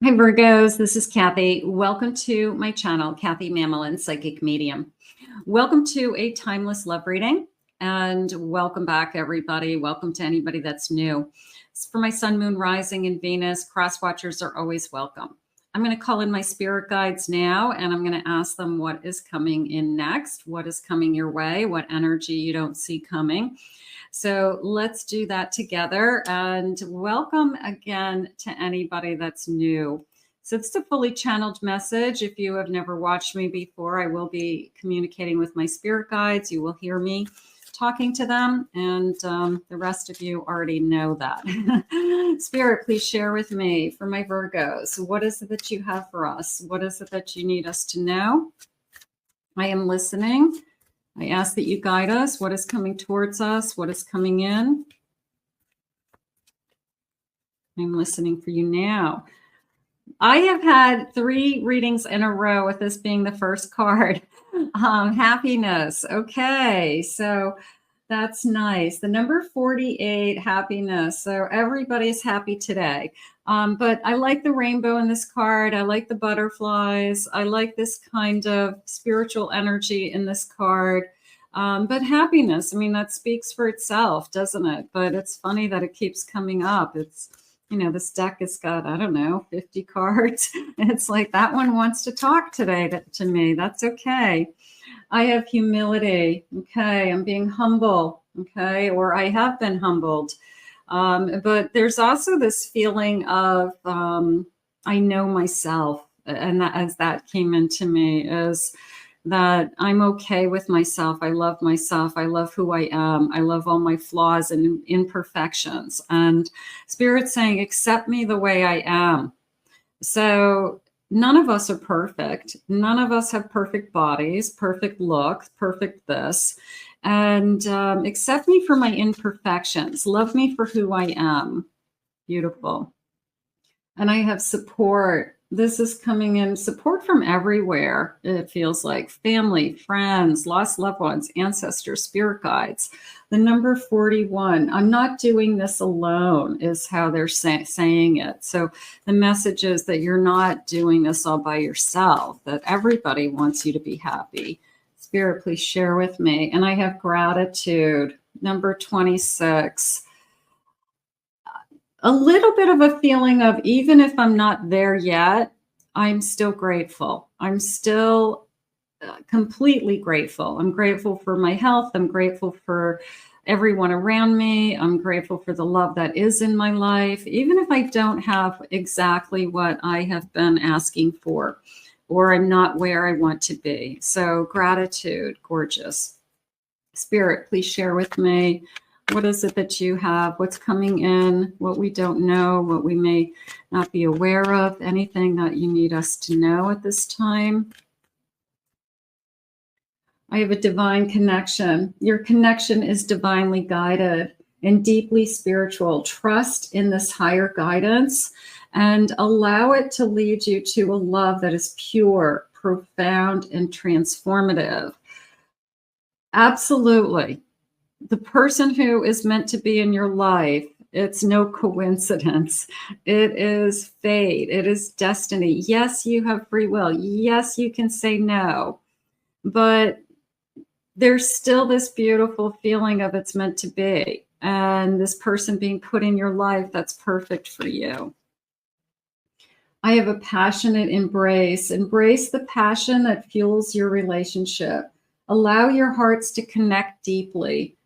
Hi Virgos, this is Kathy. Welcome to my channel, Kathy Mamolen, Psychic Medium. Welcome to a timeless love reading, and welcome back everybody. Welcome to anybody that's new. For my sun, moon, rising, and Venus, cross watchers are always welcome. I'm going to call in my spirit guides now, and I'm going to ask them what is coming in next, what is coming your way, what energy you don't see coming. So let's do that together, and welcome again to anybody that's new. So it's a fully channeled message. If you have never watched me before, I will be communicating with my spirit guides. You will hear me talking to them, and the rest of you already know that. Spirit, please share with me for my Virgos. What is it that you have for us? What is it that you need us to know? I am listening. I ask that you guide us. What is coming towards us? What is coming in? I'm listening for you now. I have had 3 readings in a row with this being the first card. Happiness. Okay, so that's nice. The number 48, happiness. So everybody's happy today. But I like the rainbow in this card. I like the butterflies. I like this kind of spiritual energy in this card. But happiness, I mean, that speaks for itself, doesn't it? But it's funny that it keeps coming up. It's, you know, this deck has got, I don't know, 50 cards. It's like that one wants to talk today to me. That's okay. I have humility. Okay. I'm being humble. Okay. Or I have been humbled. But there's also this feeling of, I know myself. And that, as that came into me, is that I'm okay with myself. I love myself. I love who I am. I love all my flaws and imperfections. And Spirit's saying, accept me the way I am. So none of us are perfect. None of us have perfect bodies, perfect looks, perfect this. And accept me for my imperfections. Love me for who I am. Beautiful. And I have support. This is coming in, support from everywhere. It feels like family, friends, lost loved ones, ancestors, spirit guides. The number 41, I'm not doing this alone, is how they're saying it. So the message is that you're not doing this all by yourself, that everybody wants you to be happy. Spirit, please share with me. And I have gratitude. Number 26. A little bit of a feeling of, even if I'm not there yet, I'm still grateful. I'm still completely grateful. I'm grateful for my health. I'm grateful for everyone around me. I'm grateful for the love that is in my life, even if I don't have exactly what I have been asking for, or I'm not where I want to be. So gratitude, gorgeous. Spirit, please share with me. What is it that you have? What's coming in? What we don't know? What we may not be aware of? Anything that you need us to know at this time? I have a divine connection. Your connection is divinely guided and deeply spiritual. Trust in this higher guidance and allow it to lead you to a love that is pure, profound, and transformative. Absolutely. The person who is meant to be in your life, it's no coincidence. It is fate. It is destiny. Yes, you have free will. Yes, you can say no. But there's still this beautiful feeling of it's meant to be. And this person being put in your life that's perfect for you. I have a passionate embrace. Embrace the passion that fuels your relationship. Allow your hearts to connect deeply,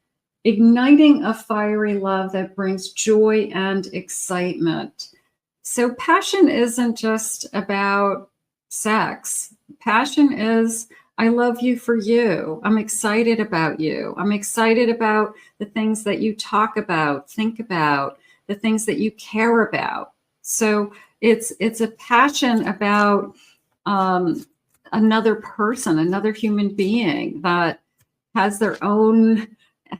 igniting a fiery love that brings joy and excitement. So passion isn't just about sex. Passion is, I love you for you. I'm excited about you. I'm excited about the things that you talk about, think about, the things that you care about. So it's a passion about another person, another human being that has their own,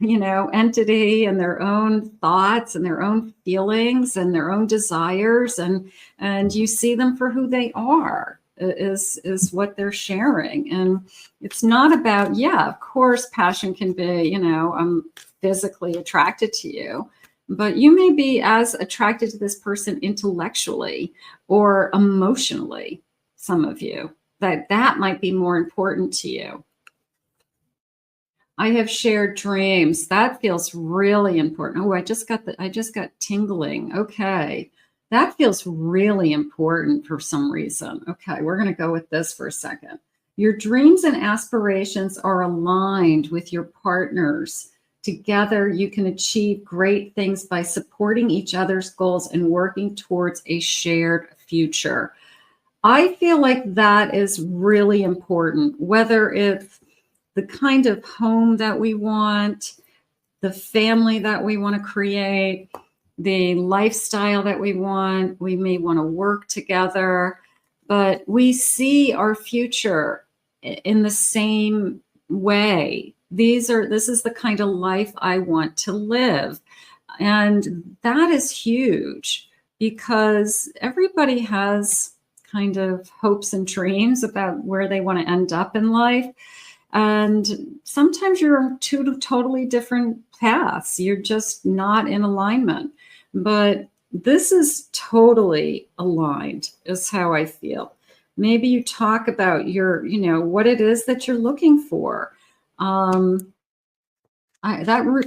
you know, entity and their own thoughts and their own feelings and their own desires, and you see them for who they are, is what they're sharing. And it's not about, yeah, of course passion can be, you know, I'm physically attracted to you, but you may be as attracted to this person intellectually or emotionally, some of you, that might be more important to you. I have shared dreams. That feels really important. Oh, I just got tingling. Okay. That feels really important for some reason. Okay, we're going to go with this for a second. Your dreams and aspirations are aligned with your partners. Together, you can achieve great things by supporting each other's goals and working towards a shared future. I feel like that is really important, whether it's the kind of home that we want, the family that we want to create, the lifestyle that we want. We may want to work together, but we see our future in the same way. This is the kind of life I want to live. And that is huge because everybody has kind of hopes and dreams about where they want to end up in life. And sometimes you're on two totally different paths. You're just not in alignment. But this is totally aligned, is how I feel. Maybe you talk about your, what it is that you're looking for. That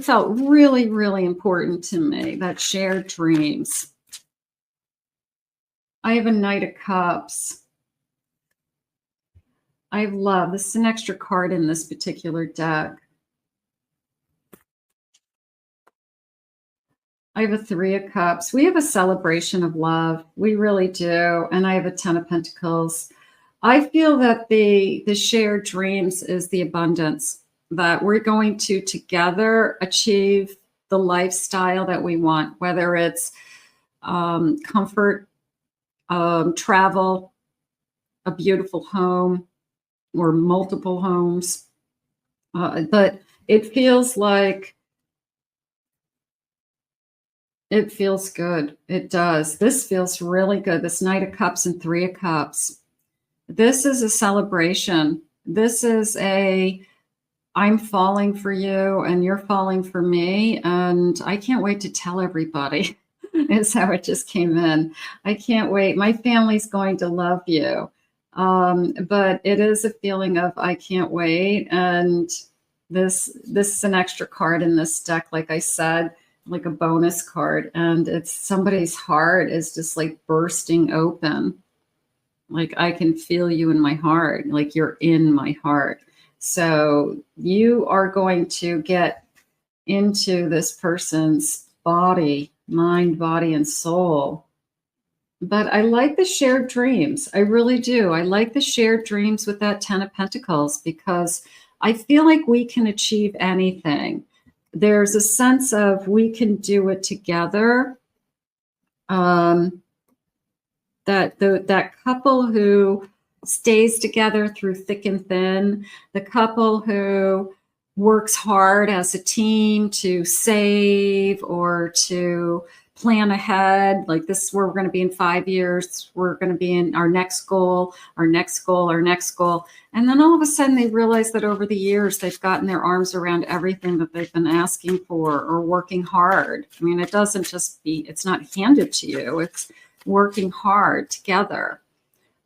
felt really, really important to me, that shared dreams. I have a Knight of Cups. I have love. This is an extra card in this particular deck. I have a Three of Cups. We have a celebration of love. We really do. And I have a Ten of Pentacles. I feel that the shared dreams is the abundance, that we're going to together achieve the lifestyle that we want, whether it's comfort, travel, a beautiful home, or multiple homes. But it feels like, it feels good. It does. This feels really good. This Knight of Cups and Three of Cups. This is a celebration. This is I'm falling for you and you're falling for me. And I can't wait to tell everybody. Is how it just came in. I can't wait. My family's going to love you. But it is a feeling of I can't wait. And this is an extra card in this deck, like I said, like a bonus card. And it's somebody's heart is just like bursting open. Like I can feel you in my heart, like you're in my heart. So you are going to get into this person's body, mind, body, and soul. But I like the shared dreams. I really do. I like the shared dreams with that Ten of Pentacles because I feel like we can achieve anything. There's a sense of we can do it together. That couple who stays together through thick and thin, the couple who works hard as a team to save or to plan ahead, like this is where we're going to be in 5 years, we're going to be in our next goal, our next goal, our next goal. And then all of a sudden they realize that over the years they've gotten their arms around everything that they've been asking for or working hard. I mean, it doesn't just be, it's not handed to you, it's working hard together.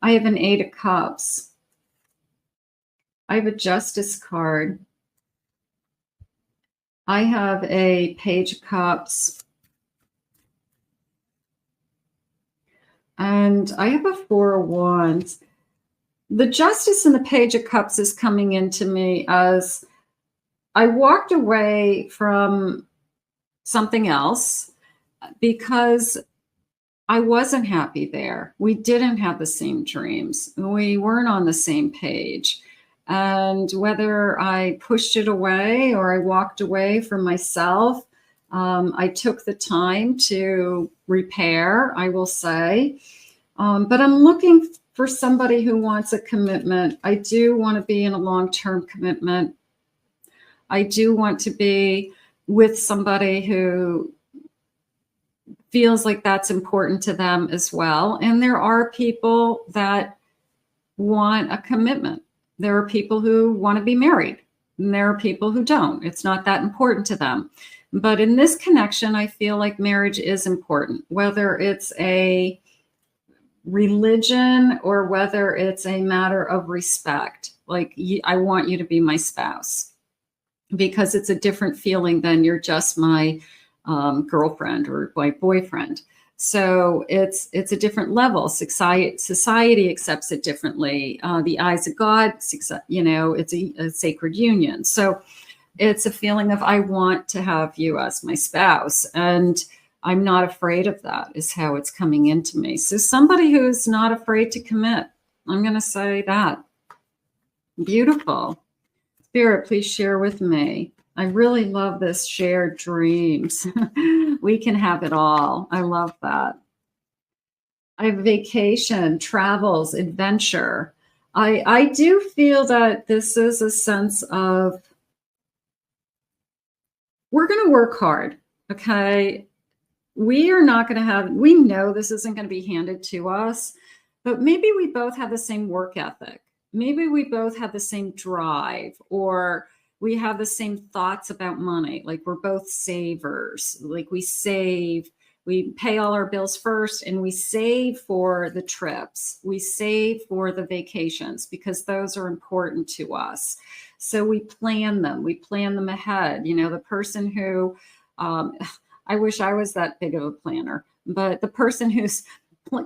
I have an Eight of Cups. I have a Justice card. I have a Page of Cups. And I have a Four of Wands. The Justice and the Page of Cups is coming into me as I walked away from something else because I wasn't happy there. We didn't have the same dreams. We weren't on the same page. And whether I pushed it away or I walked away from myself, I took the time to repair, I will say. But I'm looking for somebody who wants a commitment. I do want to be in a long-term commitment. I do want to be with somebody who feels like that's important to them as well. And there are people that want a commitment. There are people who want to be married, and there are people who don't. It's not that important to them. But in this connection, I feel like marriage is important, whether it's a religion or whether it's a matter of respect. Like, I want you to be my spouse, because it's a different feeling than you're just my girlfriend or my boyfriend. So it's a different level. Society accepts it differently. The eyes of God, you know, it's a sacred union. So it's a feeling of, I want to have you as my spouse, and I'm not afraid of that, is how it's coming into me. So somebody who's not afraid to commit, I'm going to say that. Beautiful. Spirit, please share with me. I really love this shared dreams. We can have it all. I love that. I have vacation, travels, adventure. I do feel that this is a sense of, we're going to work hard. Okay. We are not going to have, we know this isn't going to be handed to us, but maybe we both have the same work ethic. Maybe we both have the same drive, or we have the same thoughts about money. Like, we're both savers. Like, we save, we pay all our bills first, and we save for the trips. We save for the vacations, because those are important to us. So we plan them ahead. You know, the person who, I wish I was that big of a planner, but the person who's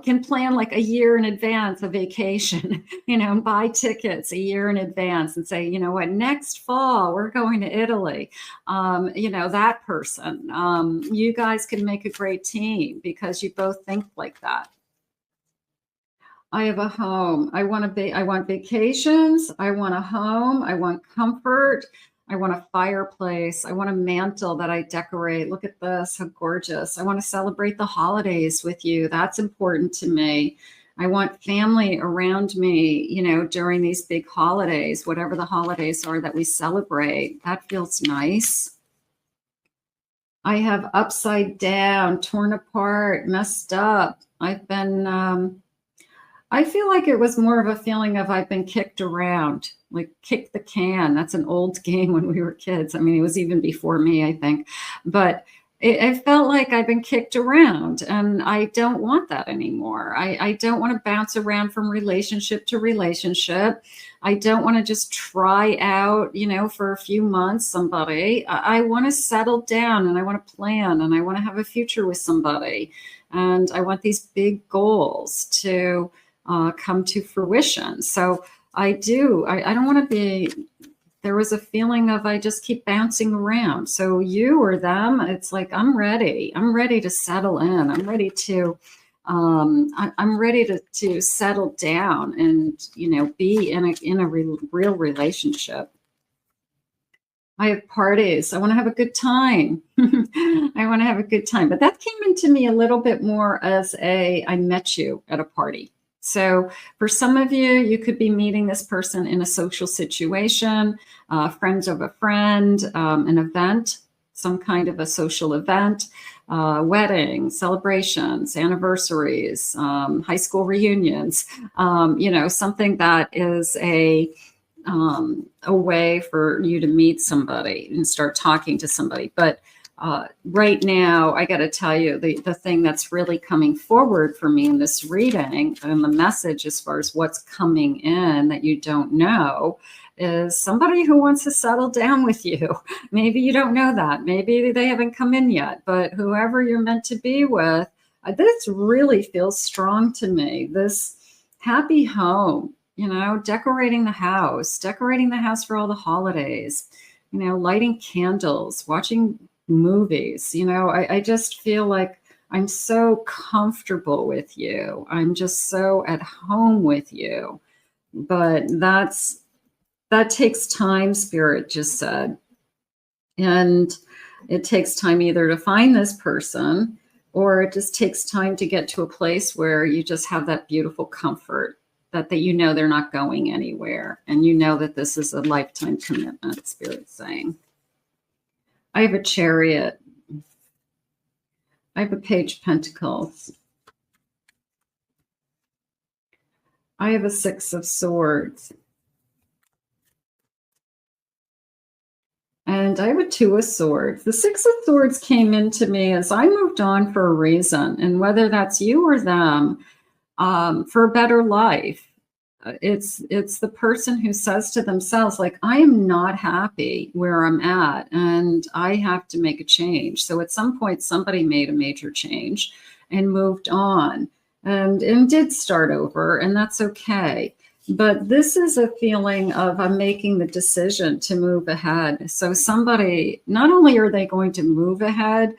can plan like a year in advance a vacation, you know, and buy tickets a year in advance and say, you know what, next fall we're going to Italy. You know, that person, you guys can make a great team because you both think like that. I have a home. I want vacations. I want a home. I want comfort. I want a fireplace. I want a mantle that I decorate. Look at this, how gorgeous. I want to celebrate the holidays with you. That's important to me. I want family around me, you know, during these big holidays, whatever the holidays are that we celebrate. That feels nice. I have upside down, torn apart, messed up. I've been, I feel like it was more of a feeling of, I've been kicked around, like kick the can. That's an old game when we were kids. I mean, it was even before me, I think. But it felt like I've been kicked around, and I don't want that anymore. I don't want to bounce around from relationship to relationship. I don't want to just try out, you know, for a few months somebody. I want to settle down, and I want to plan, and I want to have a future with somebody. And I want these big goals to come to fruition. So I don't want to be, there was a feeling of, I just keep bouncing around. So you or them, it's like, I'm ready to settle in. I'm ready to, I'm ready to settle down and, you know, be in a real relationship. I have parties. I want to have a good time. I want to have a good time. But that came into me a little bit more as I met you at a party. So for some of you, you could be meeting this person in a social situation, friends of a friend, an event, some kind of a social event, weddings, celebrations, anniversaries, high school reunions, you know, something that is a way for you to meet somebody and start talking to somebody. But right now, I got to tell you, the thing that's really coming forward for me in this reading, and the message as far as what's coming in that you don't know, is somebody who wants to settle down with you. Maybe you don't know that. Maybe they haven't come in yet, but whoever you're meant to be with, this really feels strong to me. This happy home, you know, decorating the house for all the holidays, you know, lighting candles, watching movies. You know, I just feel like I'm so comfortable with you. I'm just so at home with you. But that takes time, Spirit just said. And it takes time either to find this person, or it just takes time to get to a place where you just have that beautiful comfort that you know they're not going anywhere. And you know that this is a lifetime commitment, Spirit's saying. I have a Chariot. I have a Page of Pentacles. I have a Six of Swords. And And I have a 2 of Swords. The 6 of Swords came into me as I moved on for a reason. And whether that's you or them, for a better life, it's the person who says to themselves, like, I am not happy where I'm at and I have to make a change. So at some point, somebody made a major change and moved on and did start over, and that's okay. But this is a feeling of I'm making the decision to move ahead. So somebody, not only are they going to move ahead,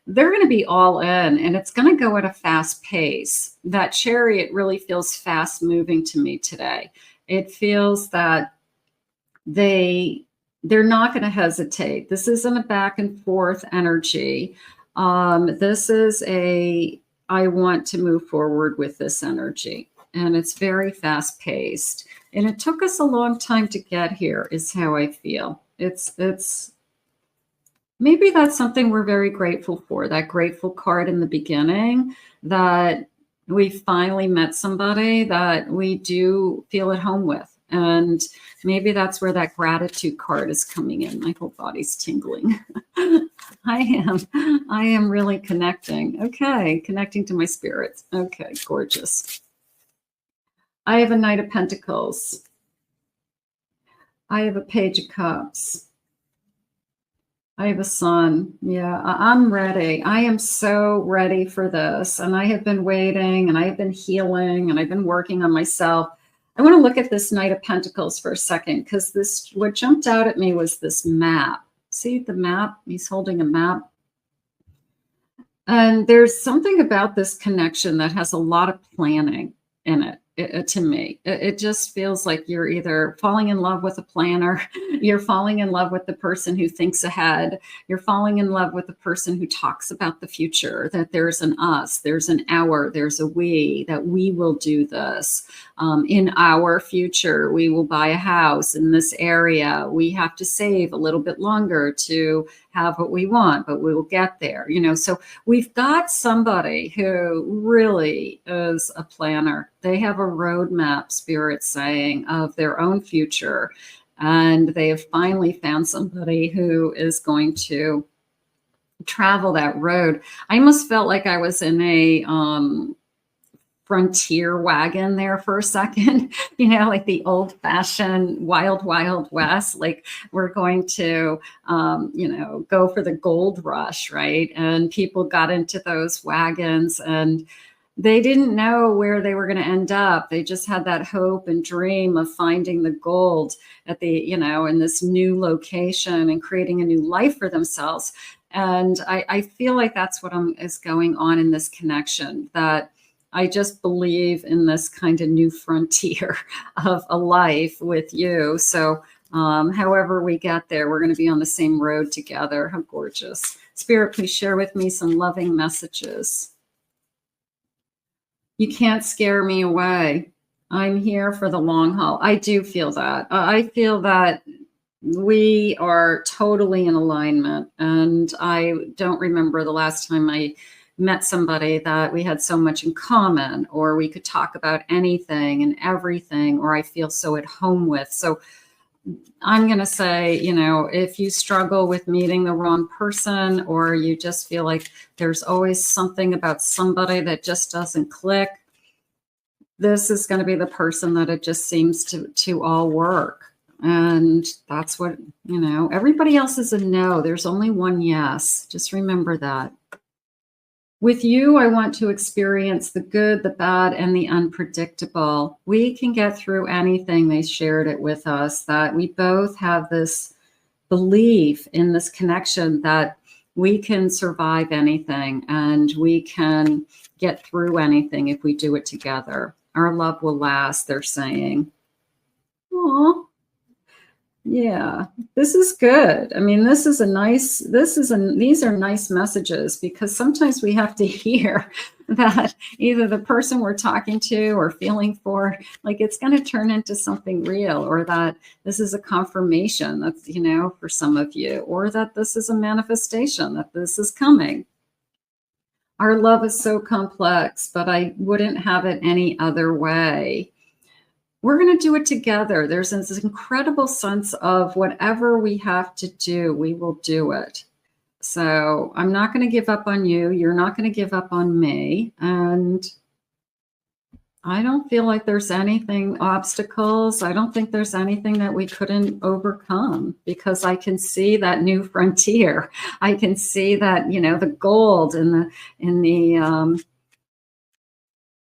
they're going to be all in, and it's going to go at a fast pace. That Chariot really feels fast moving to me today. It feels that they're not going to hesitate. This isn't a back and forth energy. This is I want to move forward with this energy, and it's very fast paced. And it took us a long time to get here, is how I feel. It's maybe that's something we're very grateful for, that grateful card in the beginning, that we finally met somebody that we do feel at home with. And maybe that's where that gratitude card is coming in. My whole body's tingling. I am really connecting. Okay, connecting to my spirits. Okay, gorgeous. I have a Knight of Pentacles. I have a Page of Cups. I have a Sun. Yeah, I'm ready. I am so ready for this. And I have been waiting, and I have been healing, and I've been working on myself. I want to look at this Knight of Pentacles for a second, because what jumped out at me was this map. See the map? He's holding a map. And there's something about this connection that has a lot of planning in it. To me, it just feels like you're either falling in love with a planner, you're falling in love with the person who thinks ahead, you're falling in love with the person who talks about the future, that there's an us, there's an our, there's a we, that we will do this. In our future, we will buy a house in this area. We have to save a little bit longer to have what we want, but we will get there. So we've got somebody who really is a planner. They have a roadmap, Spirit saying, of their own future. And they have finally found somebody who is going to travel that road. I almost felt like I was in a frontier wagon there for a second, like the old fashioned wild west, like we're going to, go for the gold rush, right? And people got into those wagons and they didn't know where they were going to end up. They just had that hope and dream of finding the gold at the, in this new location and creating a new life for themselves. And I feel like that's what is going on in this connection, that I just believe in this kind of new frontier of a life with you. So however we get there, we're going to be on the same road together. How gorgeous. Spirit, please share with me some loving messages. You can't scare me away. I'm here for the long haul. I do feel that. I feel that we are totally in alignment. And I don't remember the last time I met somebody that we had so much in common, or we could talk about anything and everything, or I feel so at home with. So I'm going to say, if you struggle with meeting the wrong person, or you just feel like there's always something about somebody that just doesn't click, this is going to be the person that it just seems to all work. And that's what, everybody else is a no. There's only one yes. Just remember that. With you, I want to experience the good, the bad, and the unpredictable. We can get through anything. They shared it with us, that we both have this belief in this connection that we can survive anything and we can get through anything if we do it together. Our love will last, they're saying. Aw. Yeah, this is good. I mean, these are nice messages, because sometimes we have to hear that either the person we're talking to or feeling for, like, it's going to turn into something real, or that this is a confirmation that's, for some of you, or that this is a manifestation that this is coming. Our love is so complex, but I wouldn't have it any other way. we're going to do it together. There's this incredible sense of whatever we have to do, we will do it. So I'm not going to give up on you. You're not going to give up on me. And I don't feel like there's anything, obstacles. I don't think there's anything that we couldn't overcome, because I can see that new frontier. I can see that, you know, the gold in the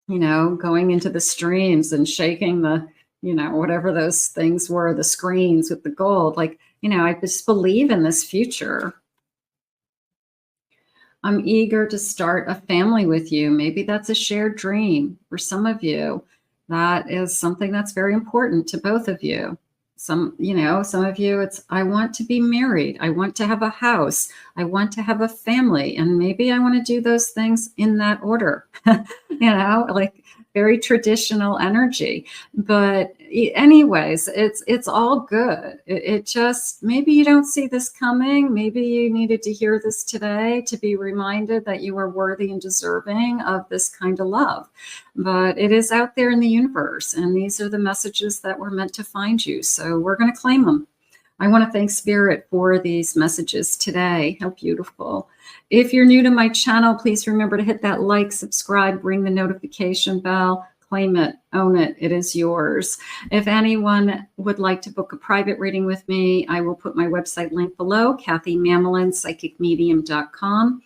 you know, going into the streams and shaking the, you know, whatever those things were, the screens with the gold. Like, you know, I just believe in this future. I'm eager to start a family with you. Maybe that's a shared dream for some of you. That is something that's very important to both of you. You know, some of you, it's, I want to be married. I want to have a house. I want to have a family. And maybe I want to do those things in that order, you know, like very traditional energy. But anyways, it's all good. It just, maybe you don't see this coming. Maybe you needed to hear this today to be reminded that you are worthy and deserving of this kind of love. But it is out there in the universe, and these are the messages that were meant to find you. So we're going to claim them. I want to thank Spirit for these messages today. How beautiful. If you're new to my channel, please remember to hit that like, subscribe, ring the notification bell, claim it, own it. It is yours. If anyone would like to book a private reading with me, I will put my website link below, Kathy Mamolen, psychicmedium.com.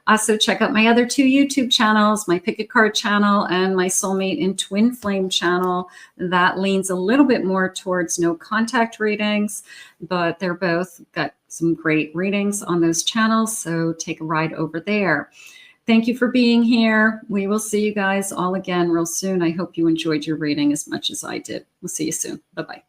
Also, check out my other 2 YouTube channels, my Pick a Card channel and my Soulmate in Twin Flame channel. That leans a little bit more towards no contact readings, but they're both got some great readings on those channels. So take a ride over there. Thank you for being here. We will see you guys all again real soon. I hope you enjoyed your reading as much as I did. We'll see you soon. Bye-bye.